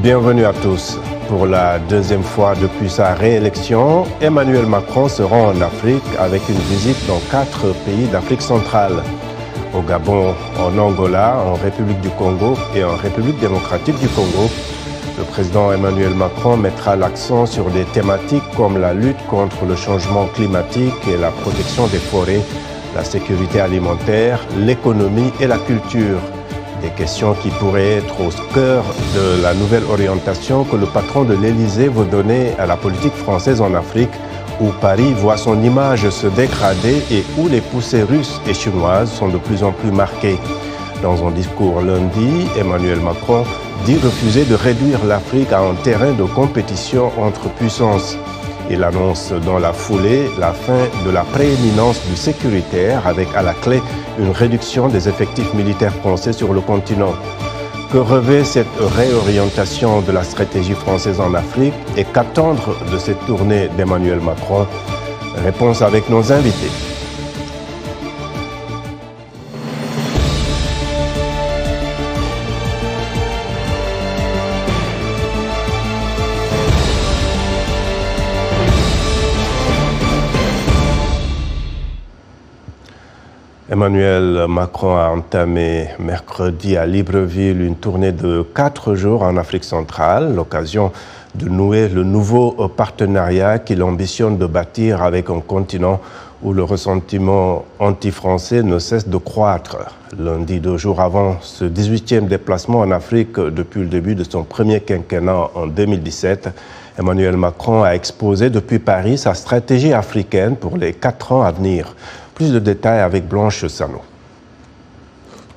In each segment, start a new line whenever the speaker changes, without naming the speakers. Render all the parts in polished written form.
Bienvenue à tous. Pour la deuxième fois depuis sa réélection, Emmanuel Macron se rend en Afrique avec une visite dans 4 pays d'Afrique centrale. Au Gabon, en Angola, en République du Congo et en République démocratique du Congo. Le président Emmanuel Macron mettra l'accent sur des thématiques comme la lutte contre le changement climatique et la protection des forêts, la sécurité alimentaire, l'économie et la culture. Des questions qui pourraient être au cœur de la nouvelle orientation que le patron de l'Élysée veut donner à la politique française en Afrique, où Paris voit son image se dégrader et où les poussées russes et chinoises sont de plus en plus marquées. Dans un discours lundi, Emmanuel Macron dit refuser de réduire l'Afrique à un terrain de compétition entre puissances. Il annonce dans la foulée la fin de la prééminence du sécuritaire avec à la clé une réduction des effectifs militaires français sur le continent. Que revêt cette réorientation de la stratégie française en Afrique et qu'attendre de cette tournée d'Emmanuel Macron? Réponse avec nos invités. Emmanuel Macron a entamé mercredi à Libreville une tournée de 4 jours en Afrique centrale, l'occasion de nouer le nouveau partenariat qu'il ambitionne de bâtir avec un continent où le ressentiment anti-français ne cesse de croître. Lundi, 2 jours avant ce 18e déplacement en Afrique depuis le début de son premier quinquennat en 2017, Emmanuel Macron a exposé depuis Paris sa stratégie africaine pour les 4 ans à venir. Plus de détails avec Blanche Sano.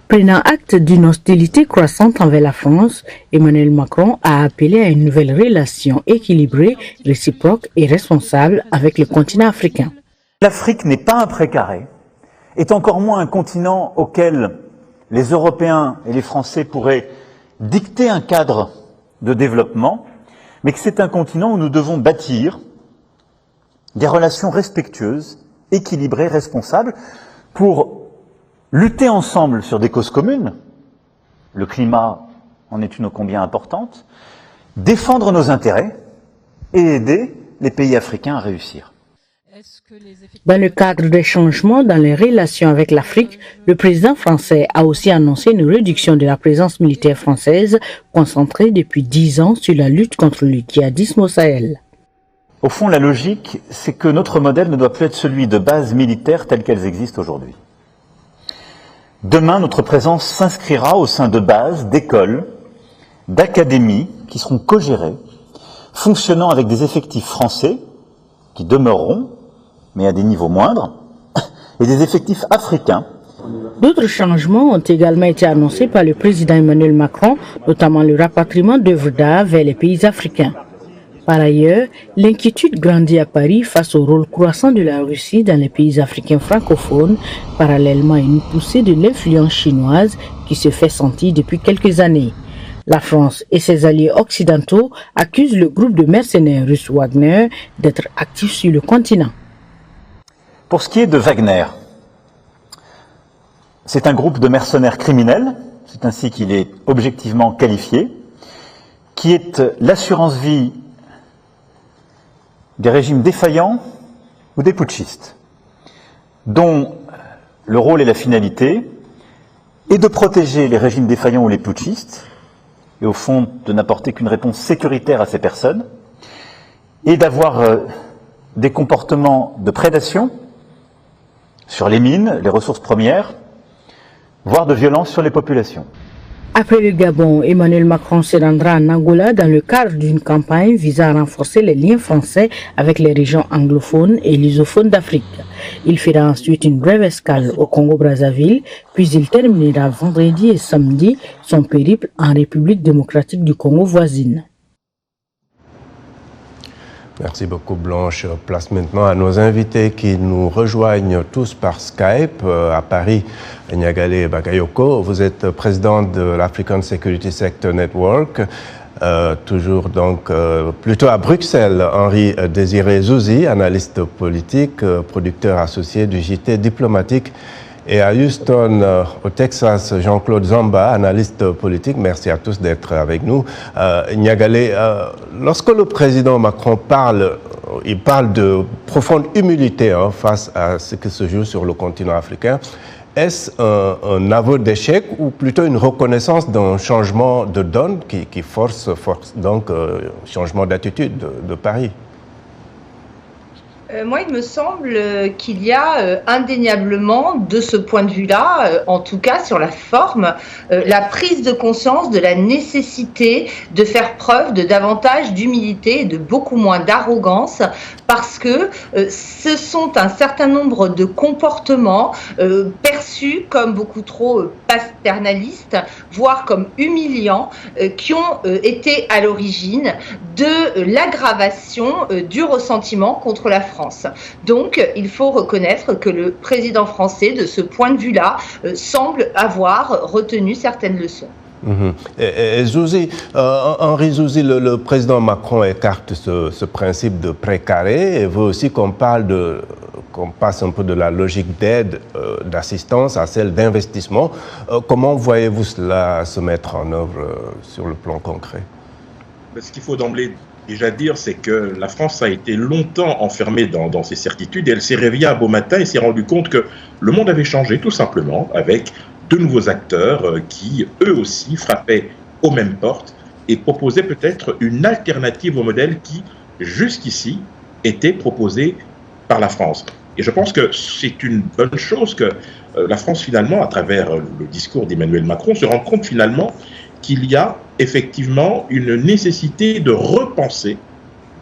Prenant acte d'une hostilité croissante envers la France, Emmanuel Macron a appelé à une nouvelle relation équilibrée, réciproque et responsable avec le continent africain.
L'Afrique n'est pas un précaré, est encore moins un continent auquel les Européens et les Français pourraient dicter un cadre de développement, mais que c'est un continent où nous devons bâtir des relations respectueuses, équilibrées, responsables, pour lutter ensemble sur des causes communes. Le climat en est une ô combien importante, défendre nos intérêts et aider les pays africains à réussir.
Dans le cadre des changements dans les relations avec l'Afrique, le président français a aussi annoncé une réduction de la présence militaire française concentrée depuis 10 ans sur la lutte contre le djihadisme au Sahel.
Au fond, la logique, c'est que notre modèle ne doit plus être celui de bases militaires telles qu'elles existent aujourd'hui. Demain, notre présence s'inscrira au sein de bases, d'écoles, d'académies qui seront co-gérées, fonctionnant avec des effectifs français qui demeureront, mais à des niveaux moindres, et des effectifs africains.
D'autres changements ont également été annoncés par le président Emmanuel Macron, notamment le rapatriement d'œuvres d'art vers les pays africains. Par ailleurs, l'inquiétude grandit à Paris face au rôle croissant de la Russie dans les pays africains francophones, parallèlement à une poussée de l'influence chinoise qui se fait sentir depuis quelques années. La France et ses alliés occidentaux accusent le groupe de mercenaires russes Wagner d'être actif sur le continent.
Pour ce qui est de Wagner, c'est un groupe de mercenaires criminels, c'est ainsi qu'il est objectivement qualifié, qui est l'assurance vie des régimes défaillants ou des putschistes, dont le rôle et la finalité est de protéger les régimes défaillants ou les putschistes, et au fond de n'apporter qu'une réponse sécuritaire à ces personnes, et d'avoir des comportements de prédation sur les mines, les ressources premières, voire de violence sur les populations.
Après le Gabon, Emmanuel Macron se rendra en Angola dans le cadre d'une campagne visant à renforcer les liens français avec les régions anglophones et lusophones d'Afrique. Il fera ensuite une brève escale au Congo-Brazzaville, puis il terminera vendredi et samedi son périple en République démocratique du Congo voisine.
Merci beaucoup Blanche. Place maintenant à nos invités qui nous rejoignent tous par Skype. À Paris, Nyagale Bakayoko, vous êtes président de l'African Security Sector Network. Toujours donc plutôt à Bruxelles, Henri Désiré Zouzi, analyste politique, producteur associé du JT diplomatique Et à Houston, au Texas, Jean-Claude Zamba, analyste politique. Merci à tous d'être avec nous. Niagalé, lorsque le président Macron parle, il parle de profonde humilité face à ce qui se joue sur le continent africain. Est-ce un aveu d'échec ou plutôt une reconnaissance d'un changement de donne qui force donc changement d'attitude de Paris?
Moi, il me semble qu'il y a indéniablement, de ce point de vue-là, en tout cas sur la forme, la prise de conscience de la nécessité de faire preuve de davantage d'humilité et de beaucoup moins d'arrogance, parce que ce sont un certain nombre de comportements perçus comme beaucoup trop paternalistes, voire comme humiliants, qui ont été à l'origine de l'aggravation du ressentiment contre la France. Donc, il faut reconnaître que le président français, de ce point de vue-là, semble avoir retenu certaines leçons.
Et Zouzi, Henri Zouzi, le président Macron écarte ce principe de précaré et veut aussi qu'on passe un peu de la logique d'aide, d'assistance à celle d'investissement. Comment voyez-vous cela se mettre en œuvre sur le plan concret?
Ce qu'il faut d'emblée déjà dire, c'est que la France a été longtemps enfermée dans ses certitudes et elle s'est réveillée un beau matin et s'est rendue compte que le monde avait changé tout simplement avec de nouveaux acteurs qui, eux aussi, frappaient aux mêmes portes et proposaient peut-être une alternative au modèle qui, jusqu'ici, était proposé par la France. Et je pense que c'est une bonne chose que la France, finalement, à travers le discours d'Emmanuel Macron, se rende compte, finalement, qu'il y a effectivement une nécessité de repenser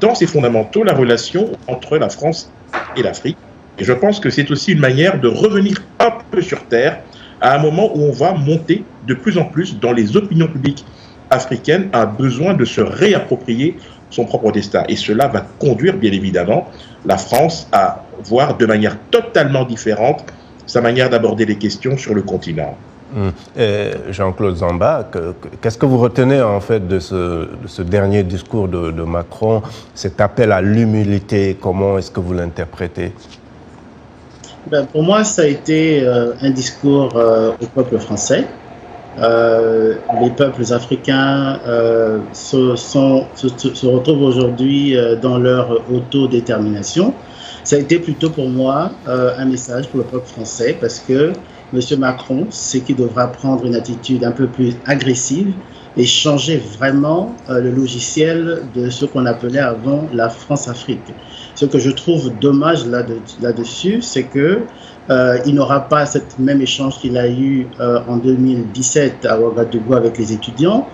dans ses fondamentaux la relation entre la France et l'Afrique. Et je pense que c'est aussi une manière de revenir un peu sur terre à un moment où on va monter de plus en plus dans les opinions publiques africaines un besoin de se réapproprier son propre destin. Et cela va conduire, bien évidemment, la France à voir de manière totalement différente sa manière d'aborder les questions sur le continent.
Jean-Claude Zamba, qu'est-ce que vous retenez en fait de ce dernier discours de Macron, cet appel à l'humilité? Comment est-ce que vous l'interprétez?
Pour moi, ça a été un discours au peuple français. Les peuples africains se retrouvent aujourd'hui dans leur autodétermination. Ça a été plutôt pour moi un message pour le peuple français parce que M. Macron sait qu'il devra prendre une attitude un peu plus agressive et changer vraiment le logiciel de ce qu'on appelait avant la France-Afrique. Ce que je trouve dommage là-dessus, c'est que il n'aura pas ce même échange qu'il a eu en 2017 à Ouagadougou avec les étudiants.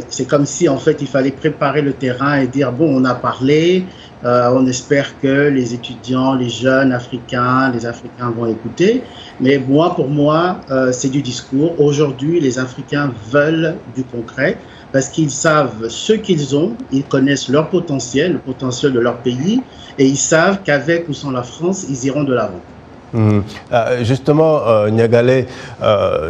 C'est comme si en fait il fallait préparer le terrain et dire bon, on a parlé, on espère que les étudiants, les jeunes africains, les Africains vont écouter. Mais pour moi, c'est du discours. Aujourd'hui, les Africains veulent du concret parce qu'ils savent ce qu'ils ont, ils connaissent leur potentiel, le potentiel de leur pays, et ils savent qu'avec ou sans la France, ils iront de l'avant.
Justement, Niagalé,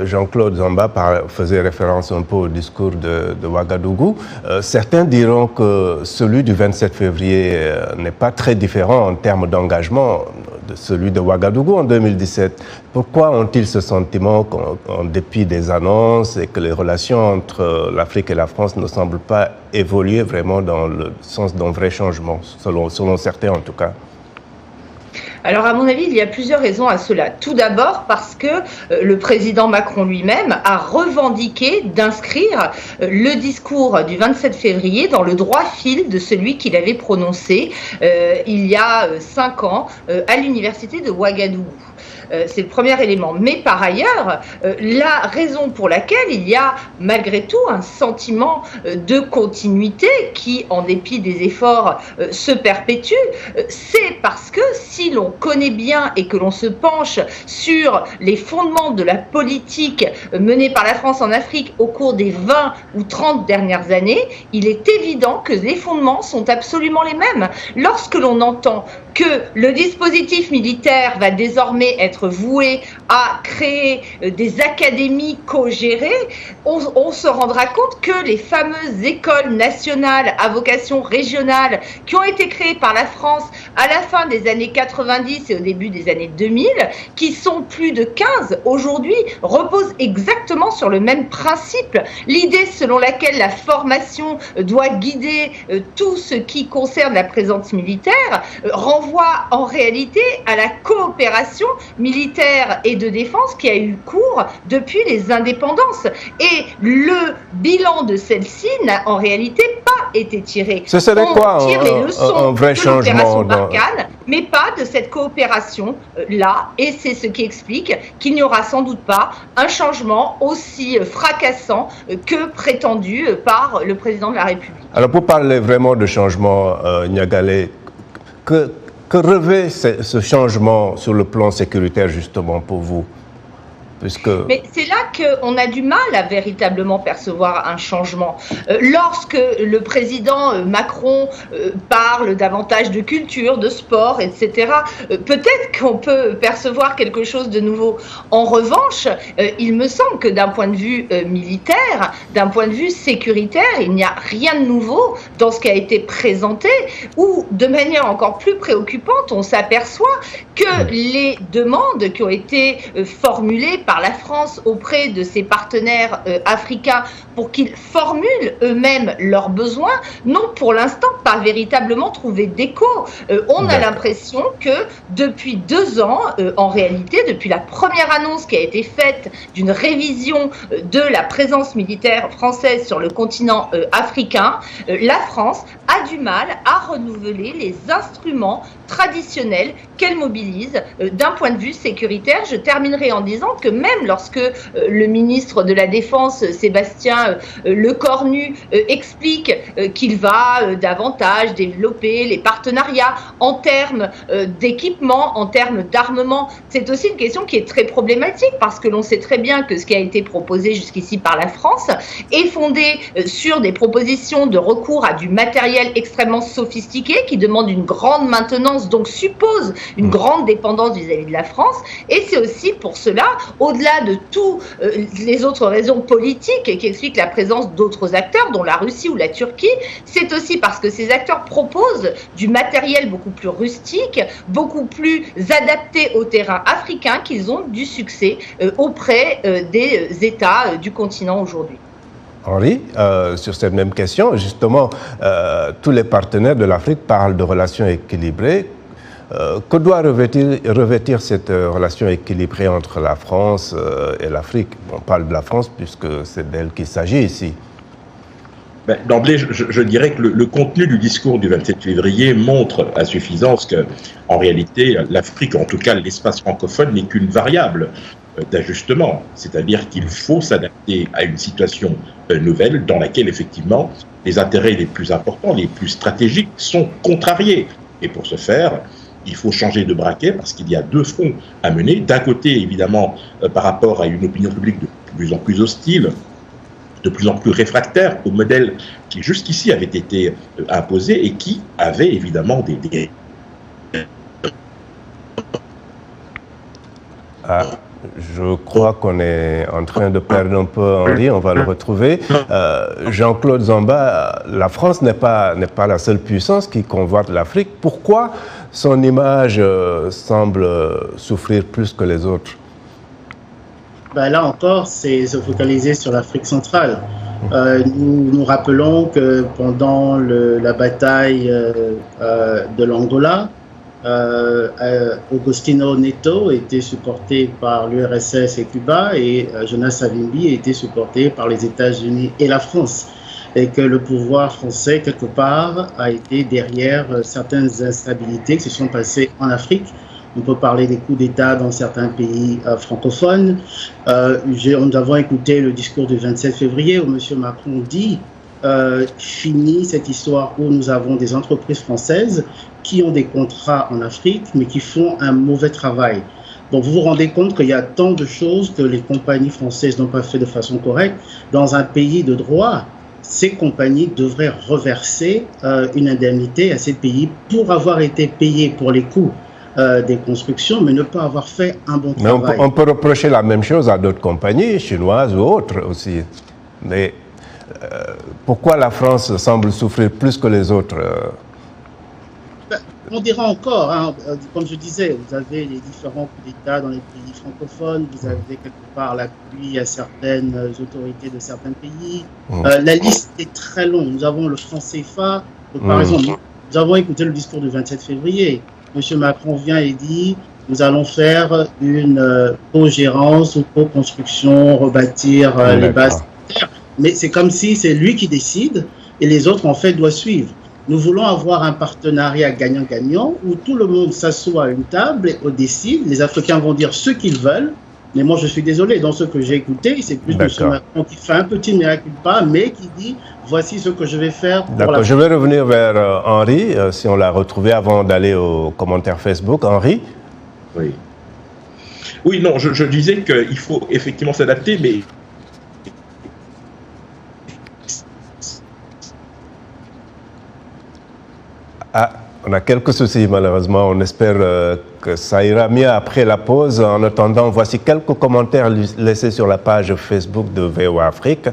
Jean-Claude Zamba faisait référence un peu au discours de Ouagadougou. Certains diront que celui du 27 février n'est pas très différent en termes d'engagement de celui de Ouagadougou en 2017. Pourquoi ont-ils ce sentiment qu'en dépit des annonces et que les relations entre l'Afrique et la France ne semblent pas évoluer vraiment dans le sens d'un vrai changement, selon certains en tout cas?
Alors, à mon avis, il y a plusieurs raisons à cela. Tout d'abord, parce que le président Macron lui-même a revendiqué d'inscrire le discours du 27 février dans le droit fil de celui qu'il avait prononcé il y a 5 ans à l'université de Ouagadougou. C'est le premier élément. Mais par ailleurs, la raison pour laquelle il y a malgré tout un sentiment de continuité qui, en dépit des efforts, se perpétue, c'est parce que si l'on connaît bien et que l'on se penche sur les fondements de la politique menée par la France en Afrique au cours des 20 ou 30 dernières années, il est évident que les fondements sont absolument les mêmes. Lorsque l'on entend que le dispositif militaire va désormais être voué à créer des académies co-gérées, on se rendra compte que les fameuses écoles nationales à vocation régionale qui ont été créées par la France à la fin des années 90 et au début des années 2000, qui sont plus de 15 aujourd'hui, reposent exactement sur le même principe. L'idée selon laquelle la formation doit guider tout ce qui concerne la présence militaire renvoie en réalité à la coopération militaire et de défense qui a eu cours depuis les indépendances. Et le bilan de celle-ci n'a en réalité pas été tiré.
Ce serait quoi
un vrai changement Barkhane, mais pas de cette coopération-là. Et c'est ce qui explique qu'il n'y aura sans doute pas un changement aussi fracassant que prétendu par le président de la République.
Alors pour parler vraiment de changement, Niagalé, que revêt ce changement sur le plan sécuritaire justement pour vous?
Mais c'est là qu'on a du mal à véritablement percevoir un changement. Lorsque le président Macron parle davantage de culture, de sport, etc., peut-être qu'on peut percevoir quelque chose de nouveau. En revanche, il me semble que d'un point de vue militaire, d'un point de vue sécuritaire, il n'y a rien de nouveau dans ce qui a été présenté, ou de manière encore plus préoccupante, on s'aperçoit que les demandes qui ont été formulées par la France auprès de ses partenaires africains pour qu'ils formulent eux-mêmes leurs besoins n'ont pour l'instant pas véritablement trouvé d'écho. On a l'impression que depuis 2 ans, en réalité, depuis la première annonce qui a été faite d'une révision de la présence militaire française sur le continent africain, la France a du mal à renouveler les instruments traditionnels qu'elle mobilise d'un point de vue sécuritaire. Je terminerai en disant que même lorsque le ministre de la Défense, Sébastien Lecornu, explique qu'il va davantage développer les partenariats en termes d'équipement, en termes d'armement, c'est aussi une question qui est très problématique parce que l'on sait très bien que ce qui a été proposé jusqu'ici par la France est fondé sur des propositions de recours à du matériel extrêmement sophistiqué qui demande une grande maintenance, donc suppose une grande dépendance vis-à-vis de la France. Et c'est aussi pour cela, au-delà de toutes les autres raisons politiques qui expliquent la présence d'autres acteurs, dont la Russie ou la Turquie, c'est aussi parce que ces acteurs proposent du matériel beaucoup plus rustique, beaucoup plus adapté au terrain africain, qu'ils ont du succès auprès des États du continent aujourd'hui.
Henri, sur cette même question, justement, tous les partenaires de l'Afrique parlent de relations équilibrées. Que doit revêtir cette relation équilibrée entre la France et l'Afrique? On parle de la France puisque c'est d'elle qu'il s'agit ici.
D'emblée, je dirais que le contenu du discours du 27 février montre à suffisance que, en réalité, l'Afrique, en tout cas l'espace francophone, n'est qu'une variable d'ajustement. C'est-à-dire qu'il faut s'adapter à une situation nouvelle dans laquelle, effectivement, les intérêts les plus importants, les plus stratégiques sont contrariés. Et pour ce faire, il faut changer de braquet parce qu'il y a 2 fronts à mener. D'un côté, évidemment, par rapport à une opinion publique de plus en plus hostile, de plus en plus réfractaire au modèle qui jusqu'ici avait été imposé et qui avait évidemment des...
Je crois qu'on est en train de perdre un peu Henri, on va le retrouver. Jean-Claude Zamba, la France n'est pas la seule puissance qui convoite l'Afrique. Pourquoi son image semble souffrir plus que les autres?
Là encore, c'est se focaliser sur l'Afrique centrale. Nous nous rappelons que pendant la bataille de l'Angola, Agostinho Neto était supporté par l'URSS et Cuba et Jonas Savimbi était supporté par les États-Unis et la France. Et que le pouvoir français, quelque part, a été derrière certaines instabilités qui se sont passées en Afrique. On peut parler des coups d'État dans certains pays francophones. Nous avons écouté le discours du 27 février où M. Macron dit fini cette histoire où nous avons des entreprises françaises qui ont des contrats en Afrique mais qui font un mauvais travail. Donc vous vous rendez compte qu'il y a tant de choses que les compagnies françaises n'ont pas fait de façon correcte dans un pays de droit ces compagnies devraient reverser une indemnité à ces pays pour avoir été payés pour les coûts des constructions, mais ne pas avoir fait un bon travail.
Mais on peut reprocher la même chose à d'autres compagnies, chinoises ou autres aussi. Mais pourquoi la France semble souffrir plus que les autres
On dira encore, hein, comme je disais, vous avez les différents coups d'État dans les pays francophones, vous avez quelque part l'appui à certaines autorités de certains pays. La liste est très longue. Nous avons le franc CFA. Par exemple, nous avons écouté le discours du 27 février. M. Macron vient et dit « Nous allons faire une co-gérance ou co-construction, rebâtir les bases de terre. » Mais c'est comme si c'est lui qui décide et les autres, en fait, doivent suivre. Nous voulons avoir un partenariat gagnant-gagnant où tout le monde s'assoit à une table et on décide. Les Africains vont dire ce qu'ils veulent. Mais moi, je suis désolé, dans ce que j'ai écouté, c'est plus M. Macron qui fait un petit mea culpa, mais qui dit « Voici ce que je vais faire pour
D'accord, je vais revenir vers Henri, si on l'a retrouvé avant d'aller aux commentaires Facebook. Henri?
Oui. Oui, non, je disais qu'il faut effectivement s'adapter, mais...
Ah, on a quelques soucis malheureusement. On espère que ça ira mieux après la pause. En attendant, voici quelques commentaires laissés sur la page Facebook de VOA Afrique.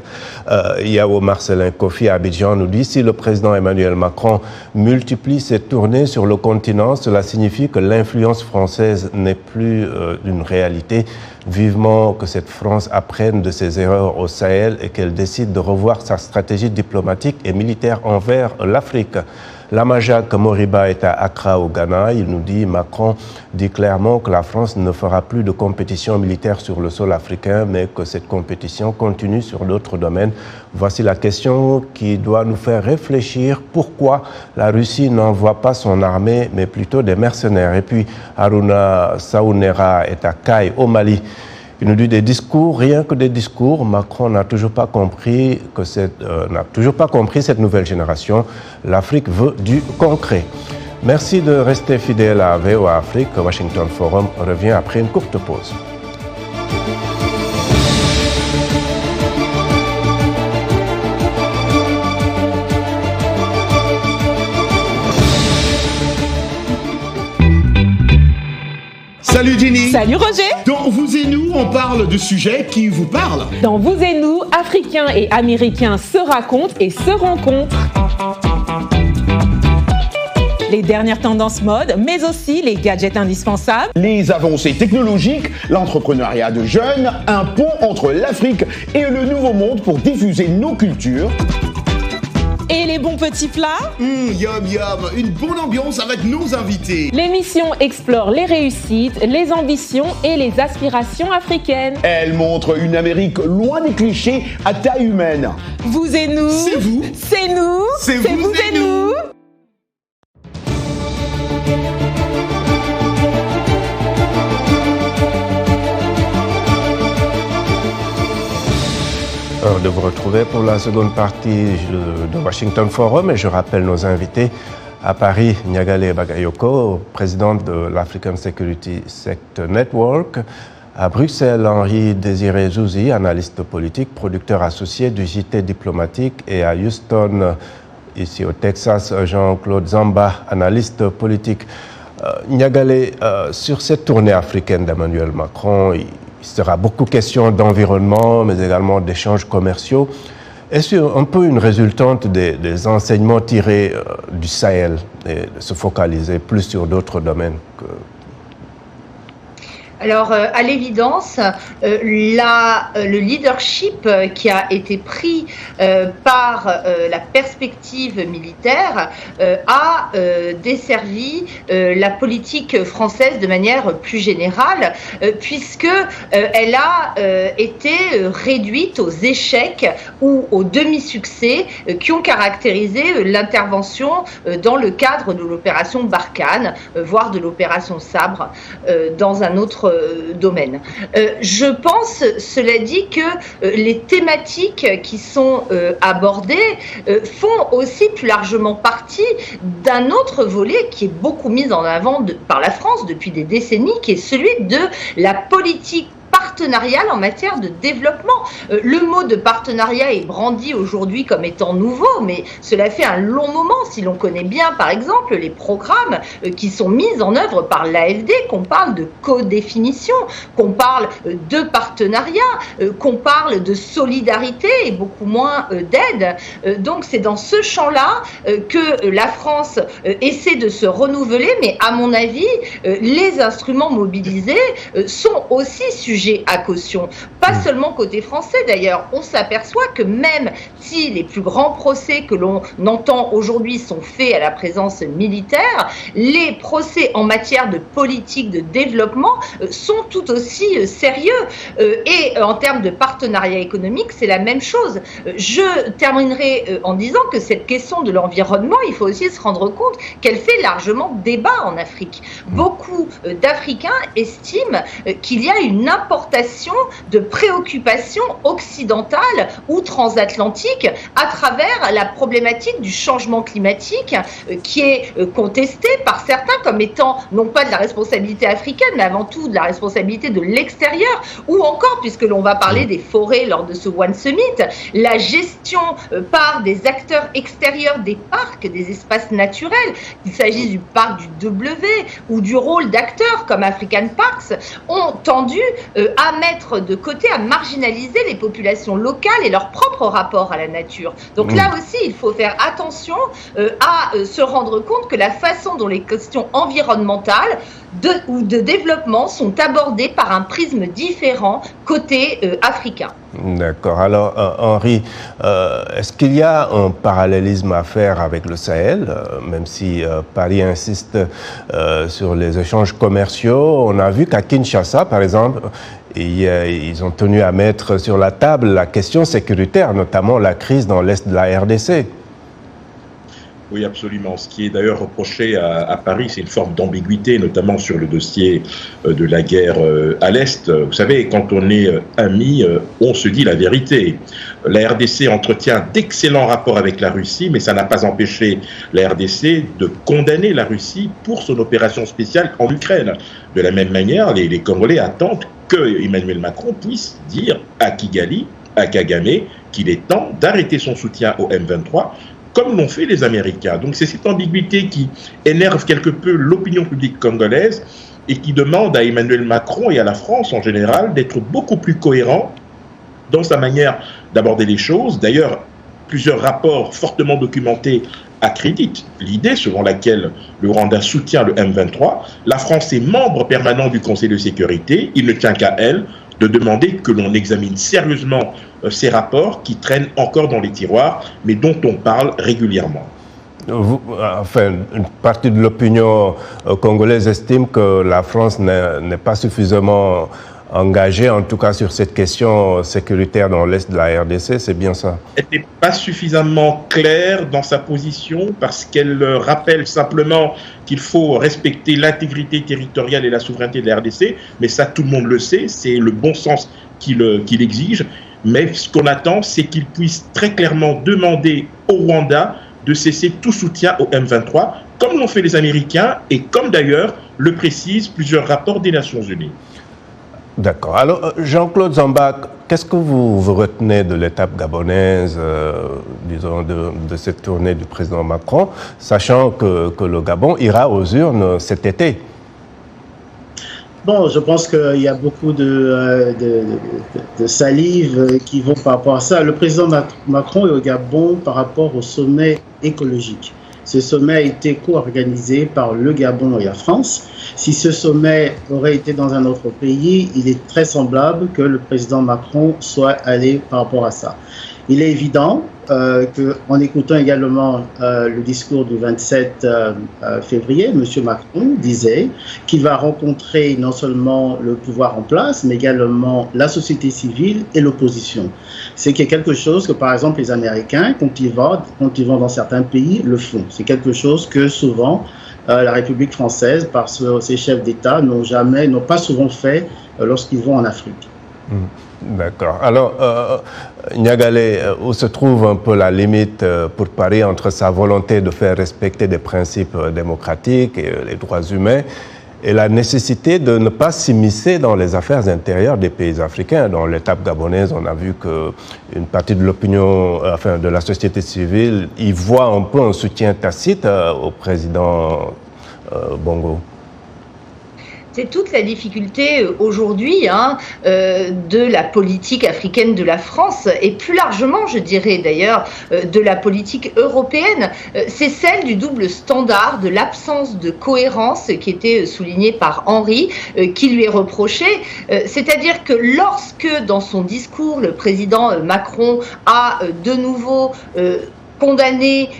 Yao Marcelin Kofi à Abidjan nous dit « Si le président Emmanuel Macron multiplie ses tournées sur le continent, cela signifie que l'influence française n'est plus une réalité. Vivement que cette France apprenne de ses erreurs au Sahel et qu'elle décide de revoir sa stratégie diplomatique et militaire envers l'Afrique. » Lamajak Moriba est à Accra au Ghana. Il nous dit, Macron dit clairement que la France ne fera plus de compétition militaire sur le sol africain, mais que cette compétition continue sur d'autres domaines. Voici la question qui doit nous faire réfléchir. Pourquoi la Russie n'envoie pas son armée, mais plutôt des mercenaires? Et puis, Haruna Saounera est à Kai au Mali. Il nous dit des discours, rien que des discours. Macron n'a toujours pas compris cette nouvelle génération. L'Afrique veut du concret. Merci de rester fidèle à VOA Afrique. Washington Forum revient après une courte pause.
Salut Jenny.
Salut Roger.
Dans Vous et Nous, on parle de sujets qui vous parlent.
Dans Vous et Nous, Africains et Américains se racontent et se rencontrent. Les dernières tendances mode, mais aussi les gadgets indispensables.
Les avancées technologiques, l'entrepreneuriat de jeunes, un pont entre l'Afrique et le Nouveau Monde pour diffuser nos cultures.
Et les bons petits plats.
Yum yum, une bonne ambiance avec nos invités.
L'émission explore les réussites, les ambitions et les aspirations africaines.
Elle montre une Amérique loin des clichés à taille humaine.
Vous et nous.
C'est vous.
C'est nous.
C'est vous et nous.
De vous retrouver pour la seconde partie de Washington Forum et je rappelle nos invités à Paris, Nyagale Bagayoko, présidente de l'African Security Sector Network, à Bruxelles, Henri Désiré Zouzi, analyste politique, producteur associé du JT diplomatique, et à Houston, ici au Texas, Jean-Claude Zamba, analyste politique. Nyagale, sur cette tournée africaine d'Emmanuel Macron, il sera beaucoup question d'environnement, mais également d'échanges commerciaux. Est-ce un peu une résultante des enseignements tirés du Sahel et de se focaliser plus sur d'autres domaines
Alors, à l'évidence, le leadership qui a été pris par la perspective militaire a desservi la politique française de manière plus générale, puisque elle a été réduite aux échecs ou aux demi-succès qui ont caractérisé l'intervention dans le cadre de l'opération Barkhane, voire de l'opération Sabre dans un autre domaine. Je pense, cela dit, que les thématiques qui sont abordées font aussi plus largement partie d'un autre volet qui est beaucoup mis en avant par la France depuis des décennies, qui est celui de la politique partenarial en matière de développement. Le mot de partenariat est brandi aujourd'hui comme étant nouveau, mais cela fait un long moment, si l'on connaît bien, par exemple, les programmes qui sont mis en œuvre par l'AFD, qu'on parle de codéfinition, qu'on parle de partenariat, qu'on parle de solidarité et beaucoup moins d'aide. Donc c'est dans ce champ-là que la France essaie de se renouveler, mais à mon avis, les instruments mobilisés sont aussi sujets à caution. Pas seulement côté français d'ailleurs, on s'aperçoit que même si les plus grands procès que l'on entend aujourd'hui sont faits à la présence militaire, les procès en matière de politique de développement sont tout aussi sérieux. Et en termes de partenariat économique, c'est la même chose. Je terminerai en disant que cette question de l'environnement, il faut aussi se rendre compte qu'elle fait largement débat en Afrique. Beaucoup d'Africains estiment qu'il y a une importation de préoccupations occidentales ou transatlantiques à travers la problématique du changement climatique qui est contestée par certains comme étant non pas de la responsabilité africaine, mais avant tout de la responsabilité de l'extérieur, ou encore, puisque l'on va parler des forêts lors de ce One Summit, la gestion par des acteurs extérieurs des parcs, des espaces naturels, qu'il s'agisse du parc du W ou du rôle d'acteurs comme African Parks, ont tendu à mettre de côté, à marginaliser les populations locales et leur propre rapport à la nature. Donc là aussi, il faut faire attention à se rendre compte que la façon dont les questions environnementales ou de développement sont abordées par un prisme différent côté africain.
D'accord. Alors, Henri, est-ce qu'il y a un parallélisme à faire avec le Sahel, même si Paris insiste sur les échanges commerciaux? On a vu qu'à Kinshasa, par exemple, ils ont tenu à mettre sur la table la question sécuritaire, notamment la crise dans l'est de la RDC.
Oui, absolument. Ce qui est d'ailleurs reproché à Paris, c'est une forme d'ambiguïté, notamment sur le dossier de la guerre à l'Est. Vous savez, quand on est amis, on se dit la vérité. La RDC entretient d'excellents rapports avec la Russie, mais ça n'a pas empêché la RDC de condamner la Russie pour son opération spéciale en Ukraine. De la même manière, les Congolais attendent que Emmanuel Macron puisse dire à Kigali, à Kagame, qu'il est temps d'arrêter son soutien au M23, comme l'ont fait les Américains. Donc c'est cette ambiguïté qui énerve quelque peu l'opinion publique congolaise et qui demande à Emmanuel Macron et à la France en général d'être beaucoup plus cohérent dans sa manière d'aborder les choses. D'ailleurs, plusieurs rapports fortement documentés accréditent l'idée selon laquelle le Rwanda soutient le M23. La France est membre permanent du Conseil de sécurité. Il ne tient qu'à elle de demander que l'on examine sérieusement ces rapports qui traînent encore dans les tiroirs, mais dont on parle régulièrement.
Enfin, une partie de l'opinion congolaise estime que la France n'est pas suffisamment engagée, en tout cas sur cette question sécuritaire dans l'est de la RDC, c'est bien ça?
Elle n'est pas suffisamment claire dans sa position parce qu'elle rappelle simplement qu'il faut respecter l'intégrité territoriale et la souveraineté de la RDC, mais ça tout le monde le sait, c'est le bon sens qu'il exige, mais ce qu'on attend c'est qu'il puisse très clairement demander au Rwanda de cesser tout soutien au M23, comme l'ont fait les Américains et comme d'ailleurs le précisent plusieurs rapports des Nations Unies.
D'accord. Alors, Jean-Claude Zambak, qu'est-ce que vous retenez de l'étape gabonaise, disons, de cette tournée du président Macron, sachant que le Gabon ira aux urnes cet été?
Bon, je pense qu'il y a beaucoup de salive qui vont par rapport à ça. Le président Macron est au Gabon par rapport au sommet écologique. Ce sommet a été co-organisé par le Gabon et la France. Si ce sommet aurait été dans un autre pays, il est très semblable que le président Macron soit allé par rapport à ça. Il est évident qu'en écoutant également le discours du 27 février, M. Macron disait qu'il va rencontrer non seulement le pouvoir en place, mais également la société civile et l'opposition. C'est quelque chose que, par exemple, les Américains, quand ils vont dans certains pays, le font. C'est quelque chose que souvent la République française, par ses chefs d'État, n'ont pas souvent fait lorsqu'ils vont en Afrique.
D'accord. Alors, Niagalé, où se trouve un peu la limite pour Paris entre sa volonté de faire respecter des principes démocratiques et les droits humains et la nécessité de ne pas s'immiscer dans les affaires intérieures des pays africains. Dans l'étape gabonaise, on a vu qu'une partie de l'opinion, enfin de la société civile, y voit un peu un soutien tacite au président Bongo.
C'est toute la difficulté aujourd'hui de la politique africaine de la France et plus largement, je dirais d'ailleurs, de la politique européenne. C'est celle du double standard, de l'absence de cohérence qui était soulignée par Henri, qui lui est reproché. C'est-à-dire que lorsque dans son discours, le président Macron a de nouveau condamner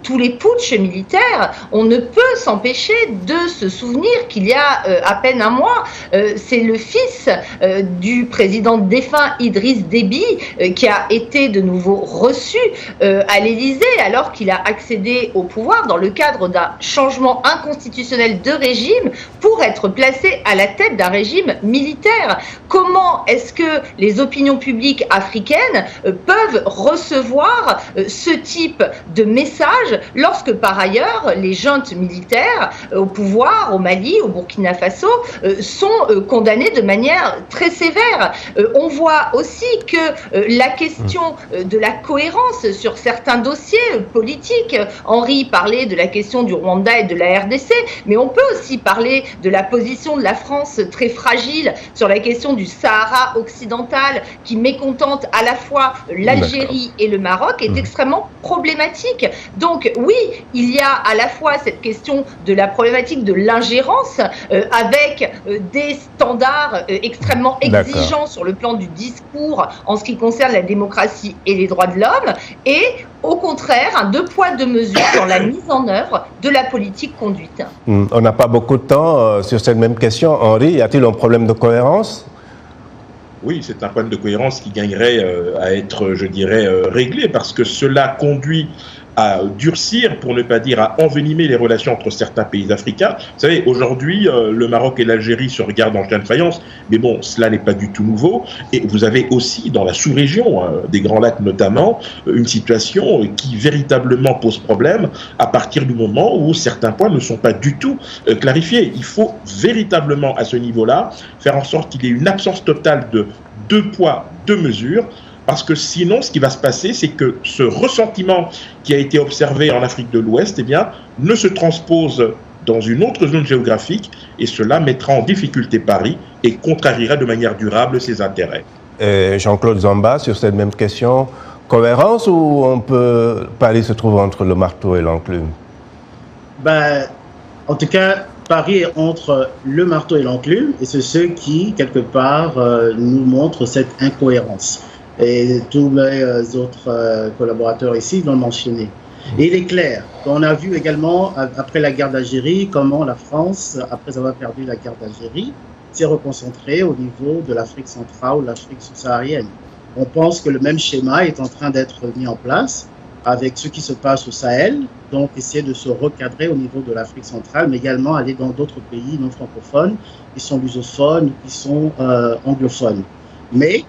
tous les putschs militaires, on ne peut s'empêcher de se souvenir qu'il y a à peine un mois, c'est le fils du président défunt Idriss Déby qui a été de nouveau reçu à l'Élysée alors qu'il a accédé au pouvoir dans le cadre d'un changement inconstitutionnel de régime pour être placé à la tête d'un régime militaire. Comment est-ce que les opinions publiques africaines peuvent recevoir ce type de messages lorsque par ailleurs les juntes militaires au pouvoir au Mali, au Burkina Faso sont condamnées de manière très sévère. On voit aussi que la question de la cohérence sur certains dossiers politiques, Henri parlait de la question du Rwanda et de la RDC, mais on peut aussi parler de la position de la France très fragile sur la question du Sahara occidental qui mécontente à la fois l'Algérie et le Maroc est extrêmement problématique. Donc oui, il y a à la fois cette question de la problématique de l'ingérence avec des standards extrêmement exigeants sur le plan du discours en ce qui concerne la démocratie et les droits de l'homme et au contraire un deux poids deux mesures dans la mise en œuvre de la politique conduite.
On n'a pas beaucoup de temps sur cette même question. Henri, y a-t-il un problème de cohérence ?
Oui, c'est un problème de cohérence qui gagnerait à être, je dirais, réglé, parce que cela conduit à durcir, pour ne pas dire à envenimer les relations entre certains pays africains. Vous savez, aujourd'hui, le Maroc et l'Algérie se regardent en chien de faïence, mais bon, cela n'est pas du tout nouveau. Et vous avez aussi, dans la sous-région, des Grands Lacs notamment, une situation qui véritablement pose problème à partir du moment où certains points ne sont pas du tout clarifiés. Il faut véritablement, à ce niveau-là, faire en sorte qu'il y ait une absence totale de deux poids, deux mesures, parce que sinon, ce qui va se passer, c'est que ce ressentiment qui a été observé en Afrique de l'Ouest, eh bien, ne se transpose dans une autre zone géographique, et cela mettra en difficulté Paris et contrariera de manière durable ses intérêts.
Et Jean-Claude Zamba, sur cette même question, cohérence ou Paris se trouve entre le marteau et l'enclume?
En tout cas, Paris est entre le marteau et l'enclume, et c'est ce qui, quelque part, nous montre cette incohérence. Et tous mes autres collaborateurs ici l'ont mentionné. Et il est clair qu'on a vu également, après la guerre d'Algérie, comment la France, après avoir perdu la guerre d'Algérie, s'est reconcentrée au niveau de l'Afrique centrale ou l'Afrique subsaharienne. On pense que le même schéma est en train d'être mis en place avec ce qui se passe au Sahel, donc essayer de se recadrer au niveau de l'Afrique centrale, mais également aller dans d'autres pays non francophones, qui sont lusophones, qui sont anglophones. Mais